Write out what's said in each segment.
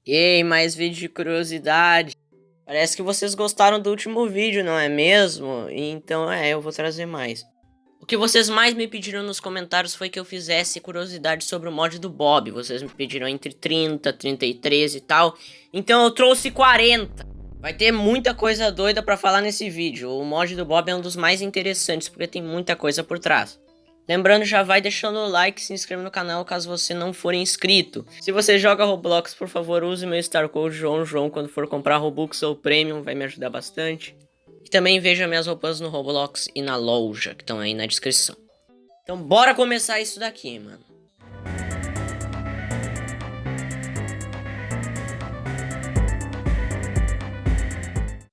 Ei, mais vídeo de curiosidade. Parece que vocês gostaram do último vídeo, não é mesmo? Então eu vou trazer mais. O que vocês mais me pediram nos comentários foi que eu fizesse curiosidade sobre o mod do Bob. Vocês me pediram entre 30, 33 e tal. Então eu trouxe 40. Vai ter muita coisa doida pra falar nesse vídeo. O mod do Bob é um dos mais interessantes porque tem muita coisa por trás. Lembrando, já vai deixando o like e se inscreve no canal caso você não for inscrito. Se você joga Roblox, por favor, use meu Star Code João quando for comprar Robux ou Premium, vai me ajudar bastante. E também veja minhas roupas no Roblox e na loja, que estão aí na descrição. Então bora começar isso daqui, mano.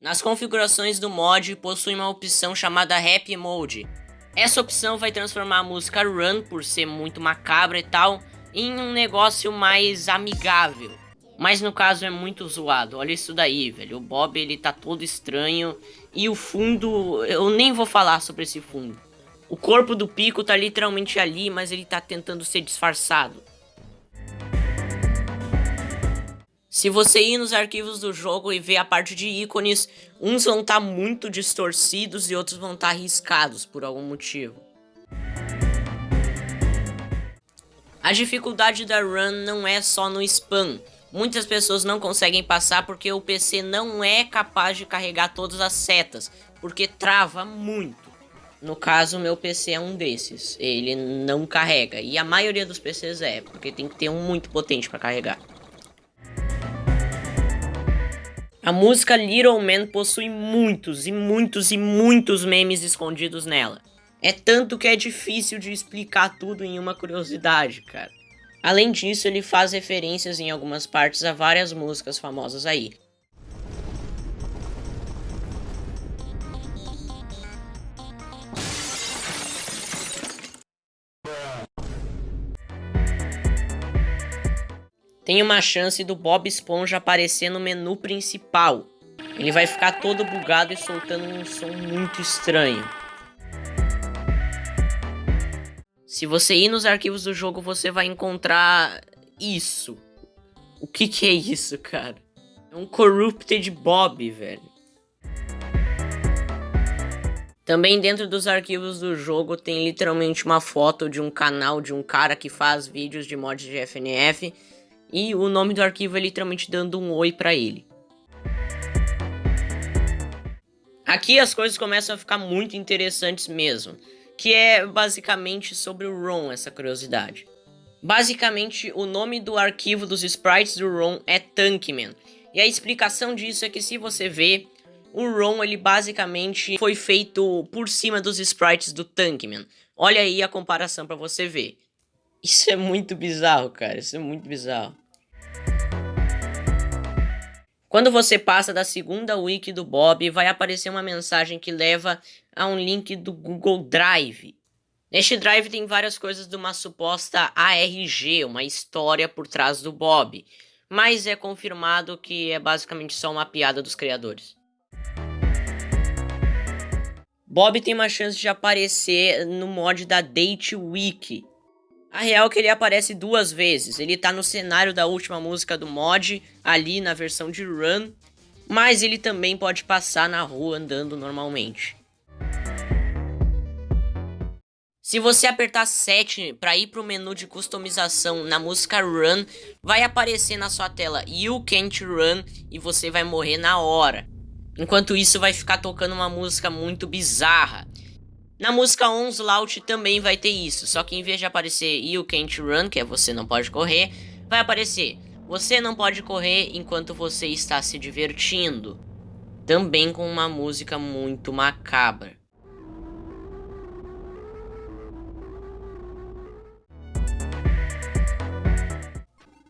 Nas configurações do mod, possui uma opção chamada Happy Mode. Essa opção vai transformar a música Run, por ser muito macabra e tal, em um negócio mais amigável. Mas no caso é muito zoado, olha isso daí, velho. O Bob, ele tá todo estranho. E o fundo, eu nem vou falar sobre esse fundo. O corpo do Pico tá literalmente ali, mas ele tá tentando ser disfarçado. Se você ir nos arquivos do jogo e ver a parte de ícones, uns vão estar muito distorcidos e outros vão estar riscados por algum motivo. A dificuldade da run não é só no spam. Muitas pessoas não conseguem passar porque o PC não é capaz de carregar todas as setas, porque trava muito. No caso, o meu PC é um desses, ele não carrega, e a maioria dos PCs porque tem que ter um muito potente para carregar. A música Little Man possui muitos memes escondidos nela. É tanto que é difícil de explicar tudo em uma curiosidade, cara. Além disso, ele faz referências em algumas partes a várias músicas famosas aí. Tem uma chance do Bob Esponja aparecer no menu principal. Ele vai ficar todo bugado e soltando um som muito estranho. Se você ir nos arquivos do jogo, você vai encontrar isso. O que é isso, cara? É um Corrupted Bob, velho. Também dentro dos arquivos do jogo tem literalmente uma foto de um canal de um cara que faz vídeos de mods de FNF. E o nome do arquivo é literalmente dando um oi pra ele. Aqui as coisas começam a ficar muito interessantes mesmo. Que é basicamente sobre o Ron, essa curiosidade. Basicamente, o nome do arquivo dos sprites do Ron é Tankman. E a explicação disso é que se você ver, o Ron ele basicamente foi feito por cima dos sprites do Tankman. Olha aí a comparação pra você ver. Isso é muito bizarro, cara. Isso é muito bizarro. Quando você passa da segunda wiki do Bob, vai aparecer uma mensagem que leva a um link do Google Drive. Neste drive tem várias coisas de uma suposta ARG, uma história por trás do Bob. Mas é confirmado que é basicamente só uma piada dos criadores. Bob tem uma chance de aparecer no mod da Date Wiki. A real é que ele aparece duas vezes. Ele tá no cenário da última música do mod, ali na versão de Run, mas ele também pode passar na rua andando normalmente. Se você apertar 7 para ir para o menu de customização na música Run, vai aparecer na sua tela You Can't Run e você vai morrer na hora. Enquanto isso vai ficar tocando uma música muito bizarra. Na música Onslaught também vai ter isso, só que em vez de aparecer You Can't Run, que é você não pode correr, vai aparecer Você não pode correr enquanto você está se divertindo. Também com uma música muito macabra.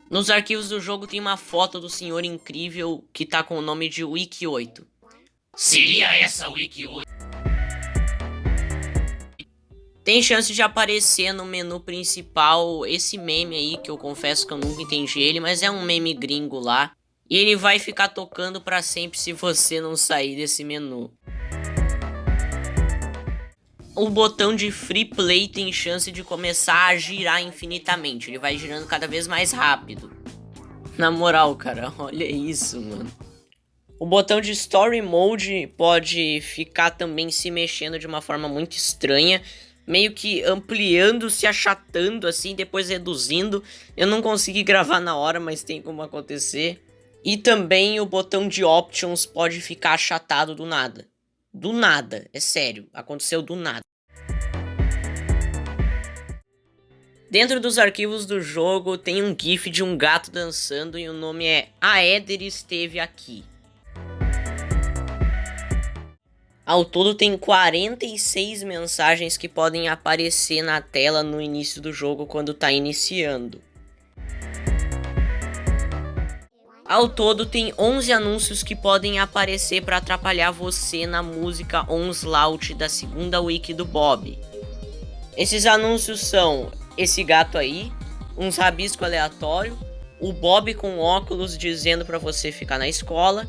Nos arquivos do jogo tem uma foto do Senhor Incrível que tá com o nome de Wiki 8. Seria essa Wiki 8? Tem chance de aparecer no menu principal esse meme aí, que eu confesso que eu nunca entendi ele, mas é um meme gringo lá. E ele vai ficar tocando pra sempre se você não sair desse menu. O botão de Free Play tem chance de começar a girar infinitamente. Ele vai girando cada vez mais rápido. Na moral, cara, olha isso, mano. O botão de Story Mode pode ficar também se mexendo de uma forma muito estranha, meio que ampliando, se achatando assim, depois reduzindo. Eu não consegui gravar na hora, mas tem como acontecer. E também o botão de Options pode ficar achatado do nada. Do nada, é sério, aconteceu do nada. Dentro dos arquivos do jogo tem um GIF de um gato dançando e o nome é A Éder Esteve Aqui. Ao todo tem 46 mensagens que podem aparecer na tela no início do jogo quando está iniciando. Ao todo tem 11 anúncios que podem aparecer para atrapalhar você na música Onslaught da segunda wiki do Bob. Esses anúncios são esse gato aí, uns rabisco aleatório, o Bob com óculos dizendo para você ficar na escola,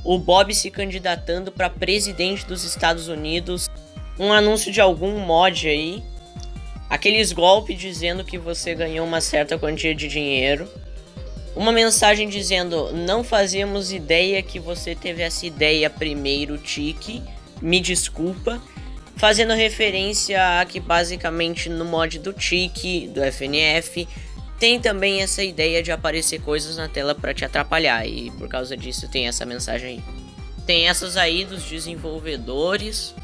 o Bob se candidatando para presidente dos Estados Unidos, um anúncio de algum mod aí, aqueles golpes dizendo que você ganhou uma certa quantia de dinheiro, uma mensagem dizendo não fazíamos ideia que você teve essa ideia primeiro, Tiki, me desculpa, fazendo referência a que basicamente no mod do Tiki, do FNF, tem também essa ideia de aparecer coisas na tela para te atrapalhar, e por causa disso tem essa mensagem aí. Tem essas aí dos desenvolvedores,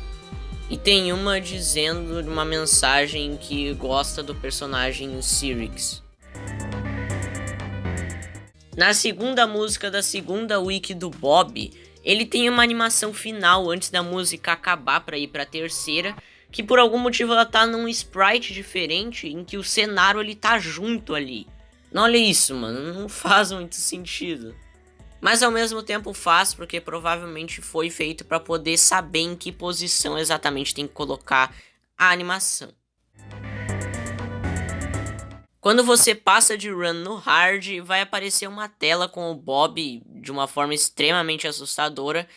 e tem uma dizendo uma mensagem que gosta do personagem Cyrix. Na segunda música da segunda wiki do Bob, ele tem uma animação final antes da música acabar para ir para a terceira, que por algum motivo ela tá num sprite diferente, em que o cenário ele tá junto ali. Não, olha isso, mano, não faz muito sentido. Mas ao mesmo tempo faz, porque provavelmente foi feito para poder saber em que posição exatamente tem que colocar a animação. Quando você passa de run no hard, vai aparecer uma tela com o Bob de uma forma extremamente assustadora,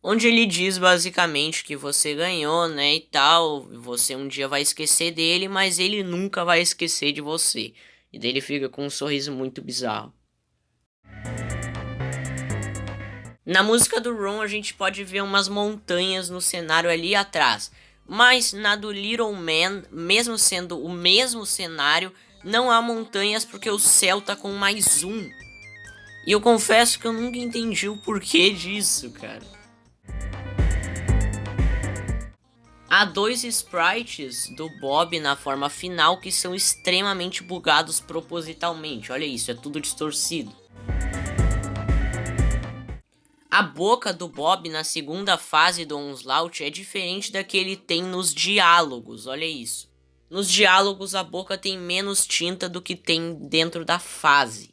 onde ele diz basicamente que você ganhou, né, e tal, você um dia vai esquecer dele, mas ele nunca vai esquecer de você. E daí ele fica com um sorriso muito bizarro. Na música do Ron a gente pode ver umas montanhas no cenário ali atrás, mas na do Little Man, mesmo sendo o mesmo cenário, não há montanhas porque o céu tá com mais um. E eu confesso que eu nunca entendi o porquê disso, cara. Há dois sprites do Bob na forma final que são extremamente bugados propositalmente. Olha isso, é tudo distorcido. A boca do Bob na segunda fase do Onslaught é diferente da que ele tem nos diálogos, olha isso. Nos diálogos a boca tem menos tinta do que tem dentro da fase.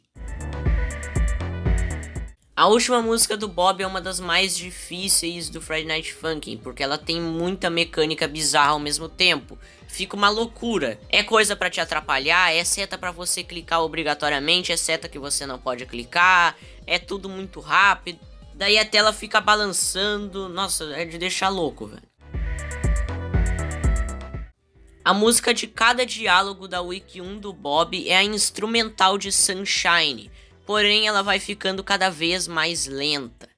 A última música do Bob é uma das mais difíceis do Friday Night Funkin', porque ela tem muita mecânica bizarra ao mesmo tempo. Fica uma loucura. É coisa pra te atrapalhar, é seta pra você clicar obrigatoriamente, é seta que você não pode clicar, é tudo muito rápido. Daí a tela fica balançando, nossa, é de deixar louco, velho. A música de cada diálogo da Wiki 1 do Bob é a instrumental de Sunshine, porém ela vai ficando cada vez mais lenta.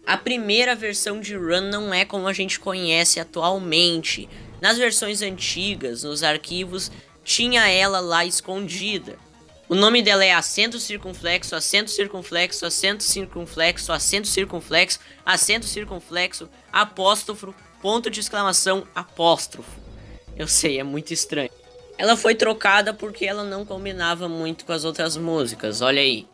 A primeira versão de Run não é como a gente conhece atualmente. Nas versões antigas, nos arquivos, tinha ela lá escondida. O nome dela é acento circunflexo, acento circunflexo, acento circunflexo, acento circunflexo, acento circunflexo, apóstrofo, ponto de exclamação, apóstrofo. Eu sei, é muito estranho. Ela foi trocada porque ela não combinava muito com as outras músicas, olha aí.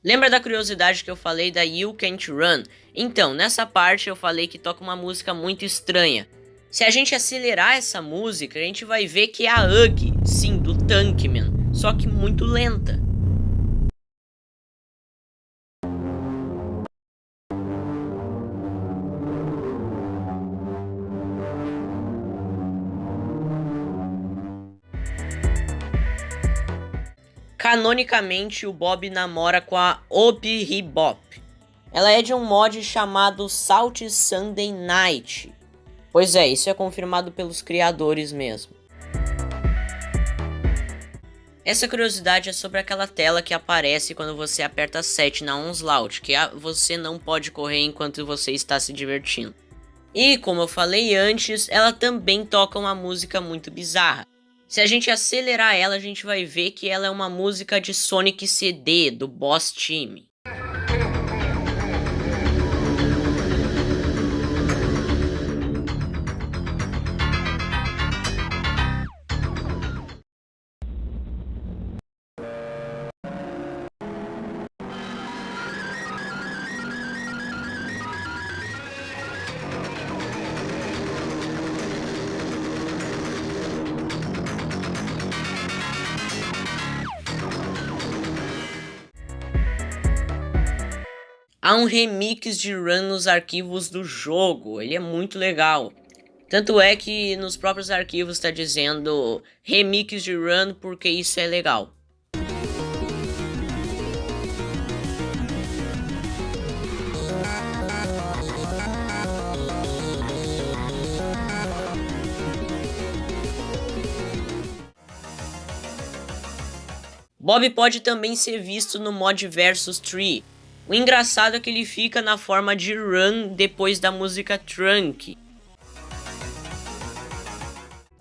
Lembra da curiosidade que eu falei da You Can't Run? Então, nessa parte eu falei que toca uma música muito estranha. Se a gente acelerar essa música, a gente vai ver que é a Ugly, sim, do Tankman, só que muito lenta. Canonicamente, o Bob namora com a Obi Bop. Ela é de um mod chamado Salt Sunday Night. Pois é, isso é confirmado pelos criadores mesmo. Essa curiosidade é sobre aquela tela que aparece quando você aperta 7 na Onslaught, que você não pode correr enquanto você está se divertindo. E como eu falei antes, ela também toca uma música muito bizarra. Se a gente acelerar ela, a gente vai ver que ela é uma música de Sonic CD, do Boss Team. Há um remix de Run nos arquivos do jogo, ele é muito legal. Tanto é que nos próprios arquivos está dizendo remix de Run porque isso é legal. Bob pode também ser visto no mod Versus Tree. O engraçado é que ele fica na forma de Run depois da música Trunk.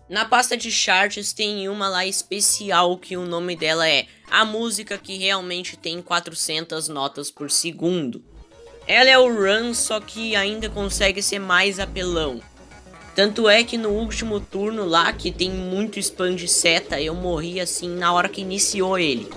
Na pasta de charts tem uma lá especial que o nome dela é a música que realmente tem 400 notas por segundo. Ela é o Run, só que ainda consegue ser mais apelão. Tanto é que no último turno lá, que tem muito spam de seta, eu morri assim na hora que iniciou ele.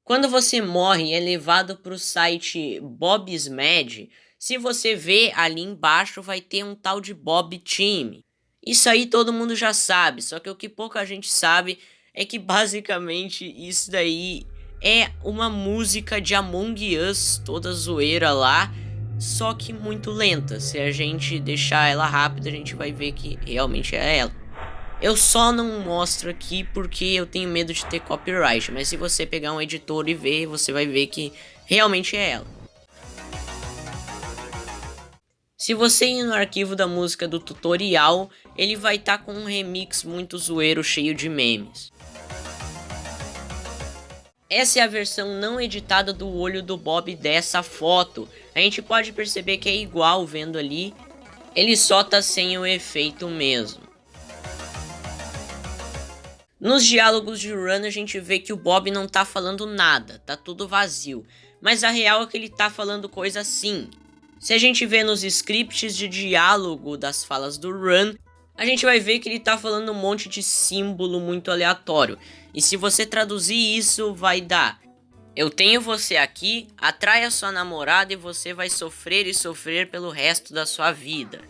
Quando você morre e é levado para o site Bob's Med, se você vê ali embaixo vai ter um tal de Bob Team. Isso aí todo mundo já sabe, só que o que pouca gente sabe é que basicamente isso daí é uma música de Among Us, toda zoeira lá, só que muito lenta. Se a gente deixar ela rápida, a gente vai ver que realmente é ela. Eu só não mostro aqui porque eu tenho medo de ter copyright, mas se você pegar um editor e ver, você vai ver que realmente é ela. Se você ir no arquivo da música do tutorial, ele vai estar com um remix muito zoeiro cheio de memes. Essa é a versão não editada do olho do Bob dessa foto. A gente pode perceber que é igual vendo ali, ele só tá sem o efeito mesmo. Nos diálogos de Run a gente vê que o Bob não tá falando nada, tá tudo vazio. Mas a real é que ele tá falando coisa assim. Se a gente vê nos scripts de diálogo das falas do Run, a gente vai ver que ele tá falando um monte de símbolo muito aleatório. E se você traduzir isso, vai dar: eu tenho você aqui, atraia sua namorada e você vai sofrer e sofrer pelo resto da sua vida.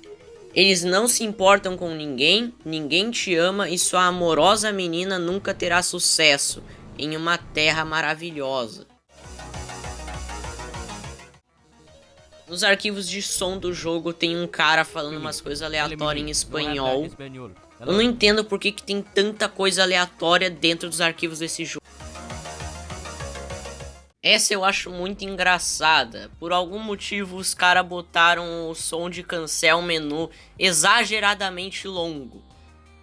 Eles não se importam com ninguém, ninguém te ama e sua amorosa menina nunca terá sucesso em uma terra maravilhosa. Nos arquivos de som do jogo tem um cara falando umas coisas aleatórias em espanhol. Eu não entendo por que tem tanta coisa aleatória dentro dos arquivos desse jogo. Essa eu acho muito engraçada. Por algum motivo os caras botaram o som de cancel menu exageradamente longo.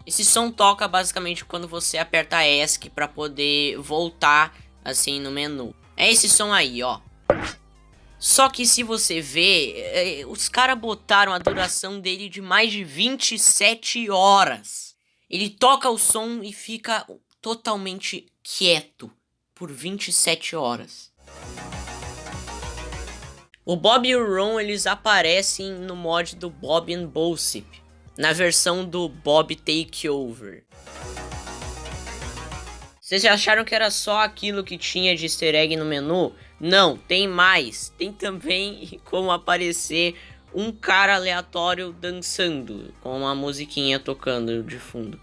Esse som toca basicamente quando você aperta ESC para poder voltar assim no menu. É esse som aí, ó. Só que se você vê, os caras botaram a duração dele de mais de 27 horas. Ele toca o som e fica totalmente quieto por 27 horas. O Bob e o Ron, eles aparecem no mod do Bob and Bossip, na versão do Bob Takeover. Vocês já acharam que era só aquilo que tinha de easter egg no menu? Não, tem mais. Tem também como aparecer um cara aleatório dançando, com uma musiquinha tocando de fundo.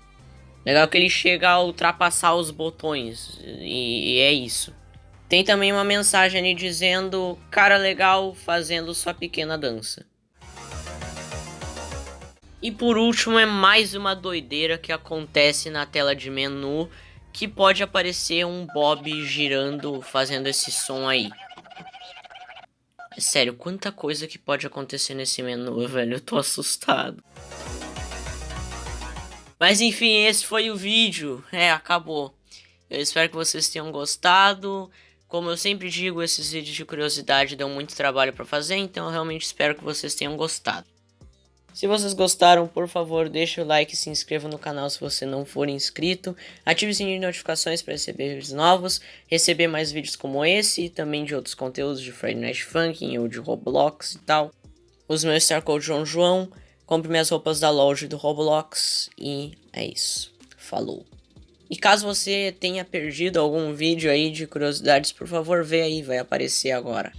Legal que ele chega a ultrapassar os botões, e é isso. Tem também uma mensagem ali dizendo: cara legal fazendo sua pequena dança. E por último é mais uma doideira que acontece na tela de menu, que pode aparecer um Bob girando, fazendo esse som aí. Sério, quanta coisa que pode acontecer nesse menu, velho, eu tô assustado. Mas enfim, esse foi o vídeo, acabou. Eu espero que vocês tenham gostado. Como eu sempre digo, esses vídeos de curiosidade dão muito trabalho pra fazer, então eu realmente espero que vocês tenham gostado. Se vocês gostaram, por favor, deixe o like e se inscreva no canal se você não for inscrito. Ative o sininho de notificações para receber vídeos novos, receber mais vídeos como esse e também de outros conteúdos de Friday Night Funkin' ou de Roblox e tal. Use meu Star Code João. Compre minhas roupas da loja do Roblox e é isso. Falou. E caso você tenha perdido algum vídeo aí de curiosidades, por favor, vê aí, vai aparecer agora.